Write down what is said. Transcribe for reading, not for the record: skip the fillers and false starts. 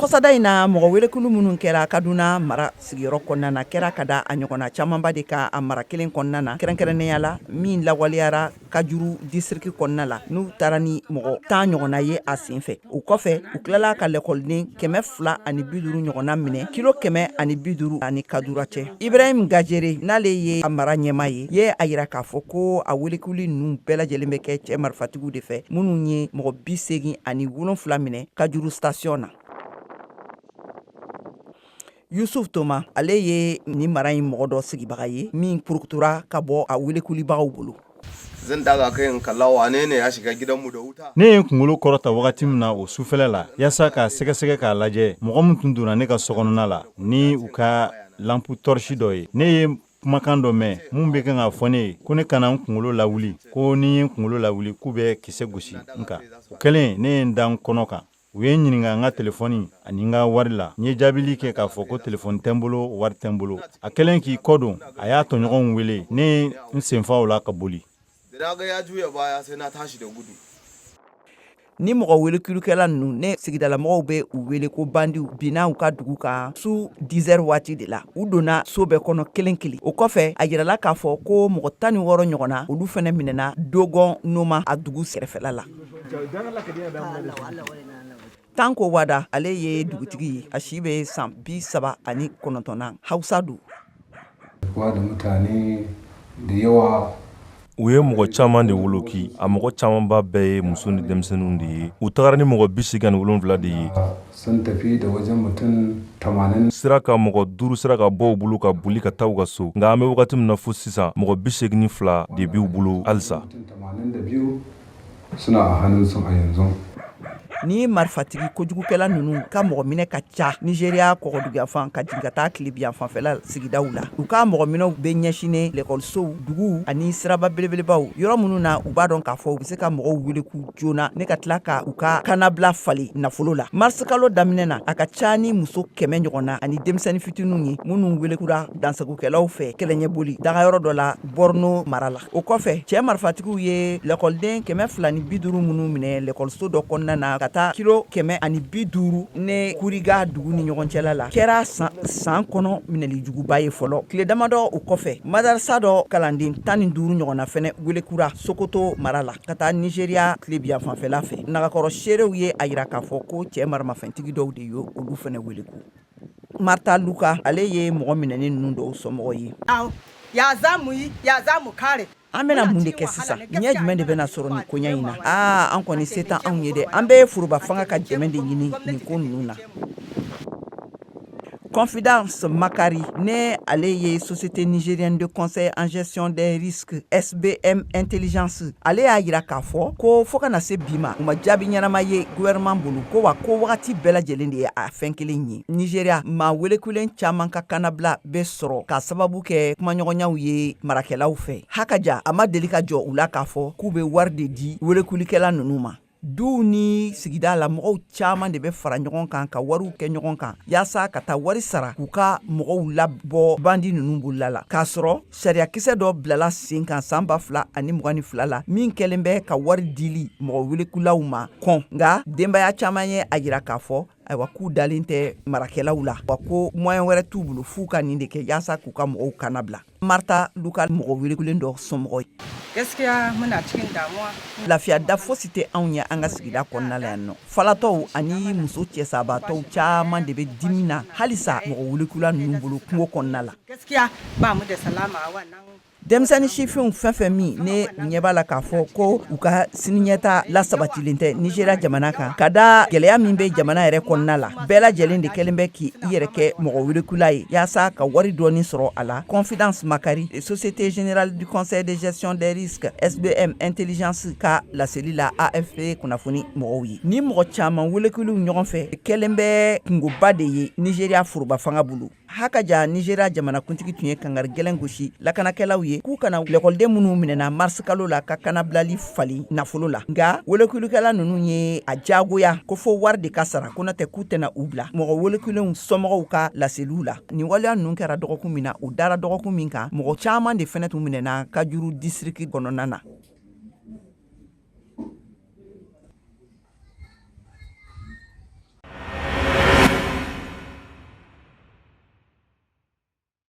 Kɔsada in na mɔgɔ welekulu minnu kɛra Kaduna mara sigiyɔrɔ kɔnɔna na kɛra ka da a ɲɔgɔnna camanba de ka a mara kelen kɔnɔna na kɛrɛnkɛrɛnnenya la min lawaleyara Kajuru district kɔnɔna la n'u taara ni mɔgɔ 10 ɲɔgɔnna ye a senfɛ. O kɔfɛ u tilala ka lɛkɔliden 250 ɲɔgɔnna minɛ kilo 150 ani Kadura cɛ. Ibrahim Gajere n'ale ye a mara ɲɛmaa ye a yira k'a fɔ ko a welekuli ninnu bɛɛ lajɛlen bɛ kɛ cɛ marifatigiw de fɛ minnu ye mɔgɔ 87 minɛ Kajuru station na. Yusuf Toma ale ye ni mara in mɔgɔ dɔ sigibaga ye min purukutura ka bɔ a welekulibagaw bolo. Zan daga kai kalla wane ne ya shiga gidanmu da wuta. Ne ye kunkolo kɔrɔta wagati min na o sufɛlɛ la yasa ka sɛgɛsɛgɛ k'a lajɛ mɔgɔ min tun donna ne ka sokɔnɔna la ni u ka lampu torche dɔ ye. Ne ye kumakan dɔ mɛn mun bɛ kan ka fɔ ne ye ko ne kana n kunkolo lawuli ko ni ye n kunkolo lawuli k'u bɛ kisɛ gosi nka o kɛlen ne ye n da n kɔnɔ kan. U ye ɲininka n ka telefɔni ani n ka wari la. N ye jaabili kɛ k'a fɔ ko telefɔni tɛ n bolo wari tɛ n bolo. A kɛlen k'i kɔdon a y'a tɔɲɔgɔnw wele ne n senfa o la ka boli. Ni mɔgɔ welekulukɛla ninnu ne sigidalamɔgɔw bɛ u wele ko bandiw binna u ka dugu kan su 10 heures waati de la. U donna so bɛɛ kɔnɔ kelen kelen. O kɔfɛ a yirala k'a fɔ ko mɔgɔ 16 ɲɔgɔnna olu fana minɛna Dogon Noma a dugu sɛrɛfɛla la. Tanko Wada ale ye dugutigi ye a si bɛ san 79 na Hausa do. Wa da mutane da yawa u ye mɔgɔ caman de woloki a mɔgɔ camanba bɛɛ ye muso ni denmisɛnninw de ye u tagara ni mɔgɔ 87 de ye sun tafi da wajen mutum 80 sira ka mɔgɔ 5 sira ka bɔ u bolo ka boli ka taa u ka so nka an bɛ wagati min na fo sisan mɔgɔ 82 de b'u bolo halisa 82 suna a hannunsu a yanzu. Ni marifatigi kojugukɛla ninnu ka mɔgɔ minɛ ka ca Nigeria kɔgɔduguyafan ka jigin ka taa Kilebiyan fanfɛla sigidaw la. U ka mɔgɔ minɛw bɛ ɲɛsinen lɛkɔlisow, duguw ani siraba belebelebaw yɔrɔ minnu na u b'a dɔn k'a fɔ u bɛ se ka mɔgɔw wele k'u joona ne ka tila ka u ka kanabila fali nafolo la. Mars kalo daminɛ na a ka ca ni muso 100 ɲɔgɔnna ani denmisɛnnin fitininw ye minnu welekura dansagukɛlaw fɛ kɛlɛɲɛboli dagayɔrɔ dɔ la Borno mara la. O kɔfɛ cɛ marifatigiw ye lɛkɔliden 250 minnu minɛ lɛkɔliso dɔ kɔnɔna na ka taa kilo 150 ne Kuriga dugu ni ɲɔgɔn cɛla la kɛra san kɔnɔ minɛli juguba ye fɔlɔ. Tile damadɔ o kɔfɛ madarasa dɔ kalanden 15 ɲɔgɔnna fɛnɛ welekura Sokoto mara la ka taa Nigeria Kilebiyan fanfɛla fɛ. Nagakɔrɔ seerew ye a yira k'a fɔ ko cɛ maramafɛntigi dɔw de ye olu fɛnɛ weleku. Marta Luka ale ye mɔgɔ minɛnen ninnu dɔw somɔgɔ ye. Ya zamu kare. An bɛna mun de kɛ sisan ɲɛ jumɛn de bɛna sɔrɔ nin koɲa in na an kɔni se tan anw ye dɛ an bɛ furuba fanga ka dɛmɛ de ɲini nin ko ninnu na. Confidence Makari ne ale ye Société Nigérienne de Conseil en Gestion des Risques SBM Intelligence ale y'a yira k'a fɔ ko fo kana se bi ma u ma jaabi ɲɛnama ye gouvernement bolo ko wa ko wagati bɛɛ lajɛlen de ye a fɛn kelen ye. Nigeria maa welekulen caman ka kanabila bɛ sɔrɔ ka sababu kɛ kumaɲɔgɔnyaw ye marakɛlaw fɛ. Hakaja a ma deli ka jɔ u la k'a fɔ k'u bɛ wari de di welekulikɛla ninnu ma. Du ni sigida la mɔgɔw caman de bɛ fara ɲɔgɔn kan ka wariw kɛ ɲɔgɔn kan yaasa ka taa wari sara k'u ka mɔgɔw labɔ bandi ninnu bolila la k'a sɔrɔ sariyakisɛ dɔ bilala sen kan san 2022 la min kɛlen bɛ ka wari dili mɔgɔ welekulaw ma kɔn nka denbaya caman ye a yira k'a fɔ ayiwa k'u dalen tɛ marakɛlaw la wa ko moyen wɛrɛ t'u bolo f'u ka nin de kɛ yaasa k'u ka mɔgɔw kanabila. Marta Luka mɔgɔ welekulen dɔ somɔgɔ ye. Gaskiya muna cikin damuwa. Lafiya da fosi tɛ anw ye an ka sigida kɔnɔna la yan nɔ. Falatɔw ani muso cɛsabatɔw caman de bɛ dimi na halisa mɔgɔ welekula ninnu bolo kungo kɔnɔna la. Gaskiya ba mu da salama a wannan. Denmisɛnnin sifinw fɛn fɛn min ne u ɲɛ b'a la k'a fɔ ko u ka siniɲɛta lasabatilen tɛ Nigeria jamana kan ka da gɛlɛya min bɛ jamana yɛrɛ kɔnɔna la bɛɛ lajɛlen de kɛlen bɛ k'i yɛrɛ kɛ mɔgɔ welekula ye yaasa ka wari dɔɔni sɔrɔ a la. Confidence Makari Société Générale du Conseil de Gestion des Risques SBM Intelligence ka laseli la AFP kunnafoni mɔgɔw ye. Ni mɔgɔ caman welekuliw ɲɔgɔn fɛ kɛlen bɛ kungoba de ye Nigeria furuba fanga bolo. Hakaja Nigeria jamanakuntigi tun ye kangari gɛlɛn gosi lakanakɛlaw ye k'u kana lɛkɔliden minnu minɛna mars kalo la ka kanabilali fali nafolo la nka welekulukɛla ninnu ye a jagoya ko fo wari de ka sara ko n'o tɛ k'u tɛna u bila mɔgɔ welekulenw somɔgɔw ka laseliw la. Nin waleya ninnu kɛra dɔgɔkun min na u dara dɔgɔkun min kan mɔgɔ caman de fɛnɛ tun minɛna Kajuru district kɔnɔna na.